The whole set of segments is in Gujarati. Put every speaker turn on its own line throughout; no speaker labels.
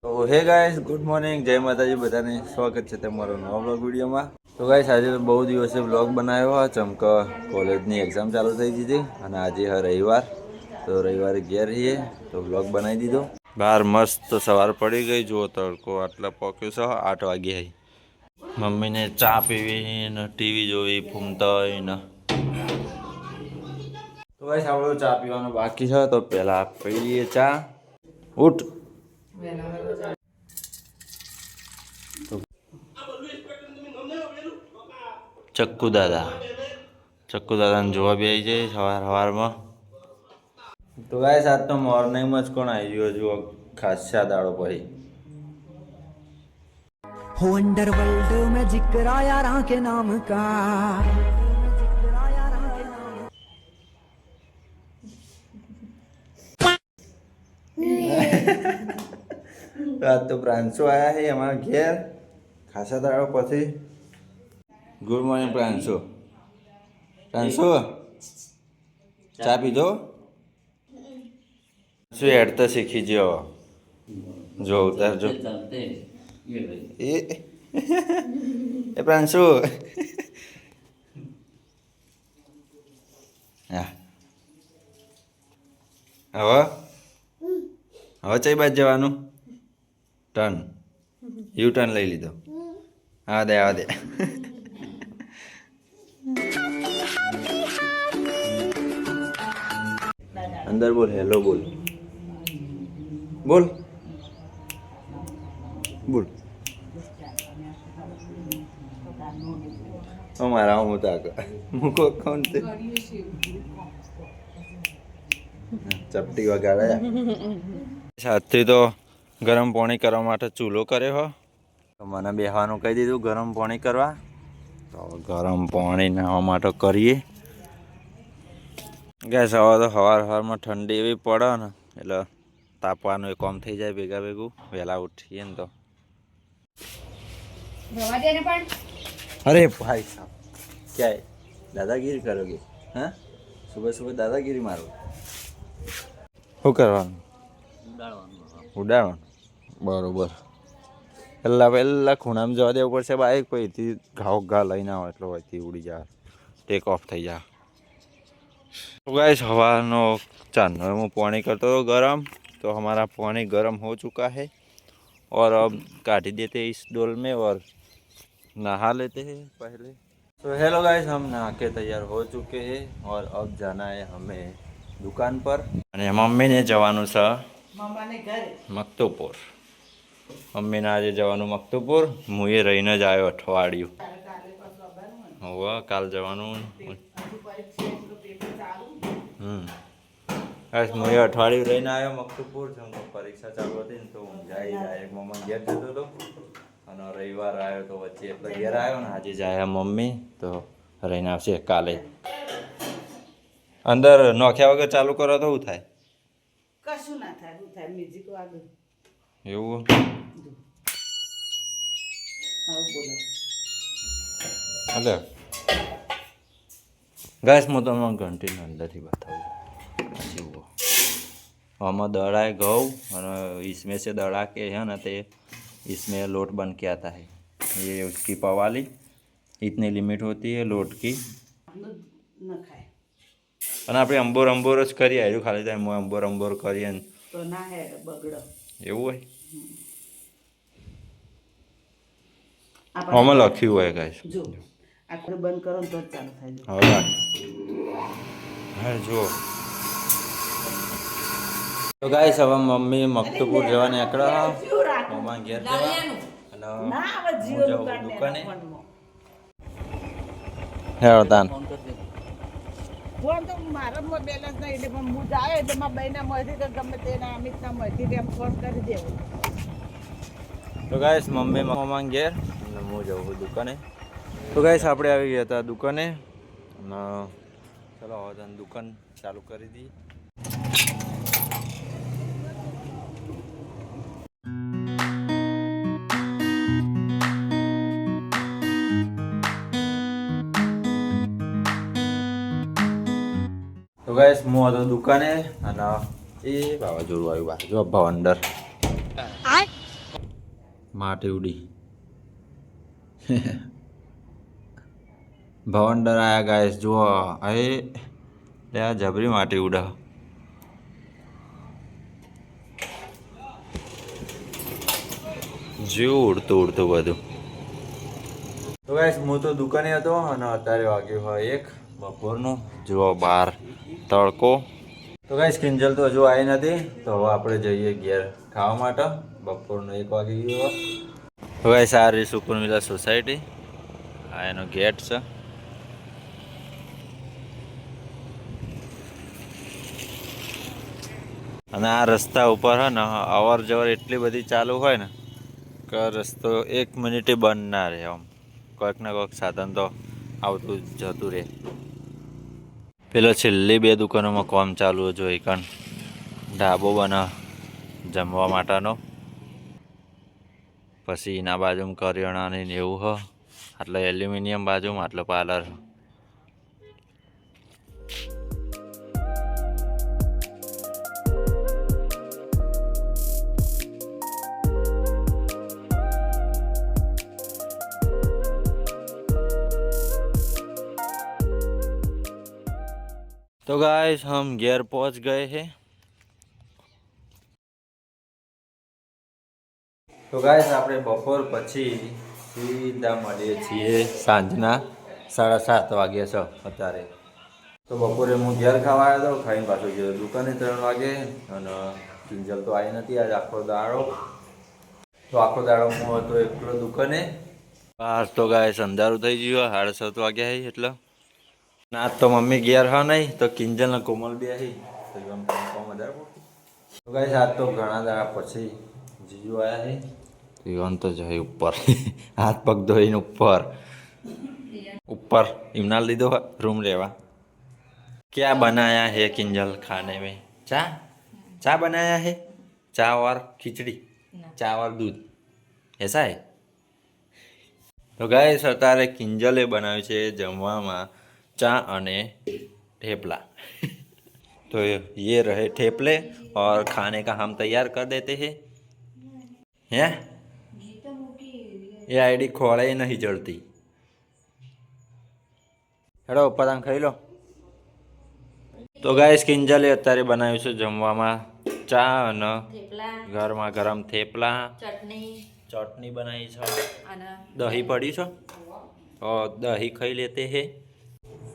તો હે ગાઈસ ગુડ મોર્નિંગ, જય માતાજી બધાને. સ્વાગત છે તમારો નવા બ્લોગ વિડીયોમાં. તો ગાઈસ આજે બહુ દિવસે બ્લોગ બનાવ્યો ચમક કોલેજની એક્ઝામ ચાલુ થઈ દીધી અને આજે રવિવાર, તો રવિવારે ઘેર રહીએ તો બ્લોગ બનાવી દીધો. બહાર મસ્ત સવાર પડી ગઈ, જુઓ તડકો આટલા પોક્યો છે, 8 વાગે આવી. મમ્મીને ચા પીવી ને ટીવી જોવી ફૂમતાઈ ને. તો ગાઈસ આપણો ચા પીવાનો બાકી છે, તો પહેલા પી લઈએ ચા. ઉઠ. ચક્કુ દાદાને જોવા બી આવી જાય સવારમાં. તો ગાઈસ આજ તો મોર્નિંગમાં જ કોણ આવી ગયો જુઓ, ખાસા દાડો પછી.
हो अंडरवर्ल्ड में जिक्र आया राह के नाम का.
આજ તો પ્રાંશુ આયા છે અમારા ઘેર ખાસા દાડો પછી. Good morning Pranshu. ચા પીધો? શું હેડતા શીખી ગયો? જો ઉતાર જો એ પ્રાંશુ. હા હવે ચઈ બાજુ જવાનું? ટર્ન યુ ટર્ન લઈ લીધો. આવા દે અંદર બોલ, હેલો બોલ. મારા હું તાક મૂકો કોણ તે ચપટી વગાડે. સાથે તો ગરમ પાણી કરવા માટે ચૂલો કર્યો હો, તો મને બેહવાનું કહી દીધું ગરમ પાણી કરવા. તો ગરમ પાણી નાહવા માટે કરીએ. ગેસ હવે તો સવારમાં ઠંડી એવી પડે ને એટલે તાપવાનું એ કામ થઈ જાય ભેગું વહેલા ઉઠીએ ને તો. અરે ભાઈ સાહેબ ક્યાં દાદાગીરી કરોગે? હા, સુબહ દાદાગીરી મારો. શું કરવાનું? ઉડાડવાનું. બરોબર. પહેલાં ખૂણામાં જવા દેવું પડશે બાઈક, પછી ઘા લઈને આવો એટલે હોયથી ઉડી જાય, ટેક ઓફ થઈ જાય. तो गाइस हवानो चांदर में पानी करता तो गरम, तो हमारा पानी गरम हो चुका है और अब काट देते हैं इस डोल में और नहा लेते हैं पहले. तो हेलो गाइस, हम नहा के तैयार हो चुके हैं और अब जाना है हमें दुकान पर. અને મમ્મીને જવાનું છે મક્તુપુર. મમ્મીને આજે જવાનું મક્તુપુર. હું એ રહીને જ આવ્યો અઠવાડિયું. હવે કાલ જવાનું. બસ હું એ અઠવાડિયું રહીને આવ્યો મક્તુપુર. પરીક્ષા ચાલુ હતી ને તો હું ડાયરેક્ટ મમ્મા ઘેર જતો હતો અને રવિવાર આવ્યો તો વચ્ચે એટલે ઘેર આવ્યો ને આજે જાય મમ્મી, તો રહીને આવશે કાલે. અંદર નોખ્યા વગર ચાલુ કરો તો શું થાય?
કશું ના થાય. શું થાય? મ્યુઝિક વાગે
એવું.
બોલો.
હલો ગેસ, હું તમને ઘંટીની અંદરથી બતાવું. જુઓ આમાં दड़ा घઉં અને इसमें से दड़ा के है ना, तो इसमें लोट बन के आता है. ये उसकी पवाली इतनी लिमिट होती है लोट की.
ન ખાય
અને આપણે અંબોર જ કરીએ, આવ્યું ખાલી ટાઈમ અંબોર કરીએ ને
તો ના હે બગડો
એવું હોય. આમાં લખ્યું હોય ગાઈસ.
જો આપણે બંધ કરો ને તો જ ચાલુ થાય.
હવે હા જુઓ. તો ગાઈસ હવે મમ્મી મક્તુપુર જવા નીકળ્યા. મમ્મા ઘેર જવા અને હું જાઉં દુકાને. હેરો તાન
ફોન તો મારામાં બેલેન્સ નહીં એટલે પણ હું જાય એટલે મારા બહેના મળતી તો ગમે તેના અમિતના મળતી તેમ ફોન કરી દેવો.
તો ગાઈસ મમ્મી મમ્મા ઘેર અને હું જાઉં દુકાને. તો ગાઈસ આપણે આવી ગયા હતા દુકાને અને ચલો હવે દુકાન ચાલુ કરી દઈએ. તો ગાઈસ હું હતો દુકાને અને એ વાવાઝોડું આવ્યું બહાર જો ભવંડર માટી ઉડી ભવંડર આયા ગાઈસ જુઓ એ ત્યાં જબરી માટી ઉડા જીવ ઉડતું ઉડતું બધું તો ગાઈસ હું તો દુકાને હતો અને અત્યારે વાગ્યું હોય 1 બપોરનો જુઓ બહાર તડકો તો ગાઈસ કિંજલ તો હજુ આવી નથી તો હવે આપણે જઈએ ઘેર ખાવા માટે બપોરનો 1 વાગી ગયો તો ગાઈસ આ રહી સુકૂન વિલા સોસાયટી આ એનો ગેટ છે અને આ રસ્તા ઉપર હે ને અવર જવર એટલી બધી ચાલુ હોય ને કે રસ્તો 1 મિનિટે બંધ ના રહે આમ કોઈક ને કોઈક સાધન તો આવતું જતું રહે પેલો છેલ્લી 2 દુકાનોમાં કામ ચાલુ જોઈ કણ ઢાબો બને જમવા માટેનો પછી એના બાજુમાં કરિયાણાની ને એવું હ આટલે એલ્યુમિનિયમ બાજુમાં આટલે પાર્લર तो गाइस हम घर पहुंच गए हैं तो गाइस આપણે બપોર પછી સીધા મળીએ છીએ સાંજના 7:30 વાગ્યા છે અત્યારે તો બપોરે હું ઘેર ખાવા આવ્યો હતો ખાઈને પાછો ગયો દુકાને 3 વાગે અને કિંજલ તો આવી નથી આજ આખો દાડો હું હતો એકલો દુકાને બહાર તો ગાઈસ અંધારું થઈ ગયું 7:30 વાગ્યા હે એટલે ના તો મમ્મી ઘેર હા નહીં તો કિંજલ ને કોમલ બી આવી તો એમ વધારે તો ગાઈસ આજ તો ઘણા દાડા પછી જીજુ આવ્યા છે તો ઈવન તો જાય ઉપર હાથ પગ ધોઈને ઉપર इमना લીધો रूम लेवा क्या बनाया है किंजल खाने में चा बनाया है चा और खिचड़ी चा और दूध ऐसा है तो गाइस અત્યારે કિંજલે બનાવ્યું છે જમવામાં चा અને ठेपला तो ये रहे ठेपले और खाने का हम तैयार कर देते हैं हैं ये आईडी खोले नहीं जलती हेलो ऊपर आम खाई लो तो गाइस किंजले અત્યારે બનાવ્યું છે જમવામાં ચા અને ગરમા ગરમ થેપલા ચટણી બનાવી છે દહીં પડી છે તો દહીં ખાઈ લેતે હે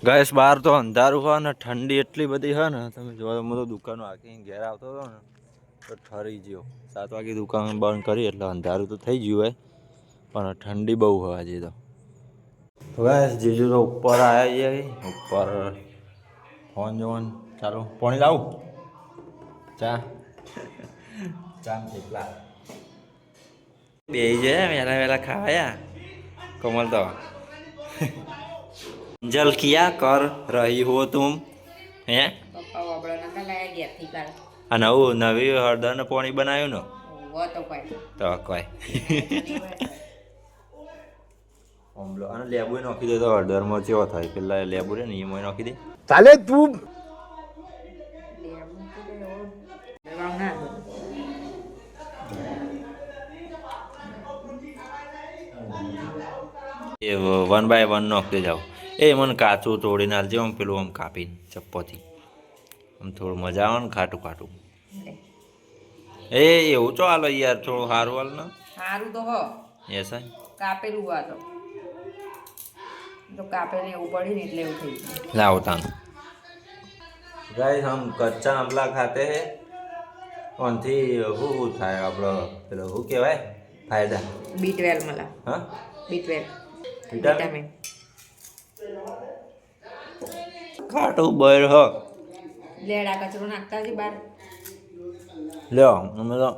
ગાઈસ બહાર તો અંધારું હોય ને ઠંડી એટલી બધી હોય ને તમે જો હું તો દુકાનો આખી ઘેર આવતો હતો ને તો ઠરી ગયો 7 વાગે દુકાન બંધ કરી એટલે અંધારું તો થઈ ગયું હોય પણ ઠંડી બહુ હોય હજી તો ગાઈસ જીજુ તો ઉપર આવ્યા છીએ ઉપર ફોન જોવાનું ચાલો પાણી લાવું ચા થેપલા બે જાય વહેલા ખાવાયા કમલ તો जल किया कर रही हो तुम हैं नवी हळदर ने पानी बनाव्યું ને તો કોઈ ઓમલો અને લેબુ નાખી દે તો હળદર માં કેવો થાય પેલા લેબુ રે ને એમાં નાખી દે ચાલે તું એ 1 બાય 1 નાખते જાઓ એ મને કાચું તોડીને આલજે આમ પેલું આમ કાપીને ચપ્પોથી આમ થોડું મજા આવે ને ખાટું ખાટું એ એવું તો હાલો યાર થોડું સારું હાલ ને
સારું તો હો
એસા
કાપેલું આ તો કાપેને એવું પડી ને એટલે એવું થઈ ગયું
લાવો તાન ગાઈસ હમ કચ્ચા આંબલા ખાતે હે ઓનથી હું થાય આપણો પેલો શું કહેવાય ફાયદા
B12 મળે
હા
B12
વિટામિન ખાટું બળ હ
લેડા કચરો નાખતા છે બાર
લ્યો અમે તો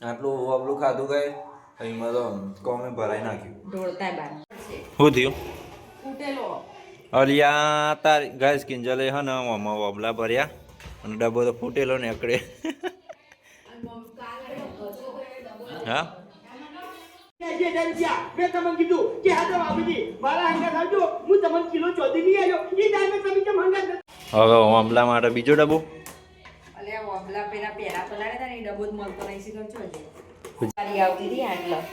આટલું વબલું ખાધું ગઈ એમાં તો કોમે ભરાઈ નાખ્યું
ઢોળતા બાર
શું થયું
ફૂટેલો
અલિયા તારી ગાઈસ કિંજલે હે ને આમાં વબલા ભર્યા અને ડબ્બો તો ફૂટેલો ને એકડે હા
મેં તમને કીધું કે હા તો બાબુજી મારા હંગાત આવજો હું તમને કિલો ચોધી નહીં આવ્યો એ ટાઈમે તમે કેમ હંગાત
હવે મામલા માટે બીજો ડબ્બો
અલ્યા
પેલા પહેલા તો લાવ્યા હતા ને એ ડબ્બો જ મળતો નહીં શીખર છો ગાડી આવતી હતી આટલા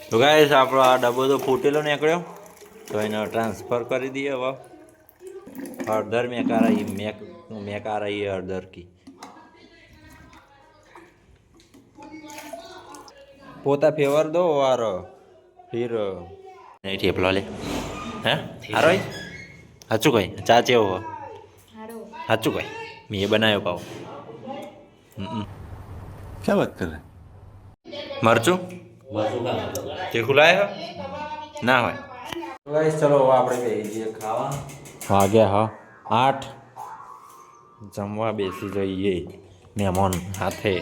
તો ગાઈસ આપણો આ ડબ્બો તો ફૂટેલો નીકળ્યો તો એને ટ્રાન્સફર કરી દઈએ હવે हरदर में आ रही मैक आ रही है हरदर की पोता फेवर दो और फिर नहीं ठेपला ले हैं हारो हाचू कोई चाचे हो हाचू कोई मैं ये बनायो पाओ क्या बात कर रहे मरचू तीखू लाए ना हो गाइस चलो આપણે બેસીએ ખાવા વાગ્યા હા 8 જમવા બેસી જઈએ મહેમાન સાથે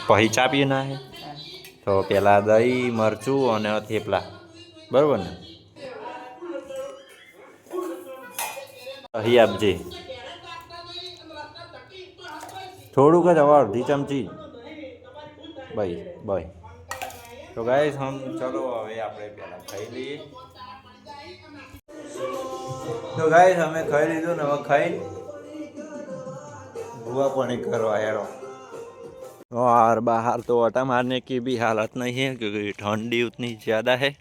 પછી ચા પીના હે તો પેલા દહીં મરચું અને થેપલા બરોબર ને અહીં આપજે થોડુંક જ હવે અડધી ચમચી ભાઈ ભાઈ तो गाइस हम चलो હવે આપણે પહેલા ખાઈ લઈએ તો ગાइस અમે ખાઈ લીધું ને હવે ખાઈ बुआ पानी करवा यारो और बाहर तो आटा मारने की भी हालत नहीं है क्योंकि ठंडी उतनी ज़्यादा है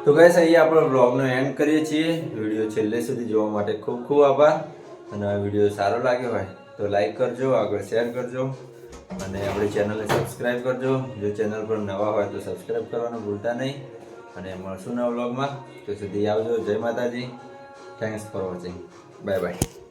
તો ગાઈસ અહીંયા આપણો બ્લોગનો એન્ડ કરીએ છીએ વિડીયો છેલ્લે સુધી જોવા માટે ખૂબ ખૂબ આભાર અને આ વિડીયો સારો લાગ્યો હોય તો લાઈક કરજો આગળ શેર કરજો અને આપણી ચેનલને સબસ્ક્રાઈબ કરજો જો ચેનલ પર નવા હોય તો સબસ્ક્રાઈબ કરવાનું ભૂલતા નહીં અને મળશું નવા વ્લોગમાં તો સુધી આવજો જય માતાજી thanks for watching bye bye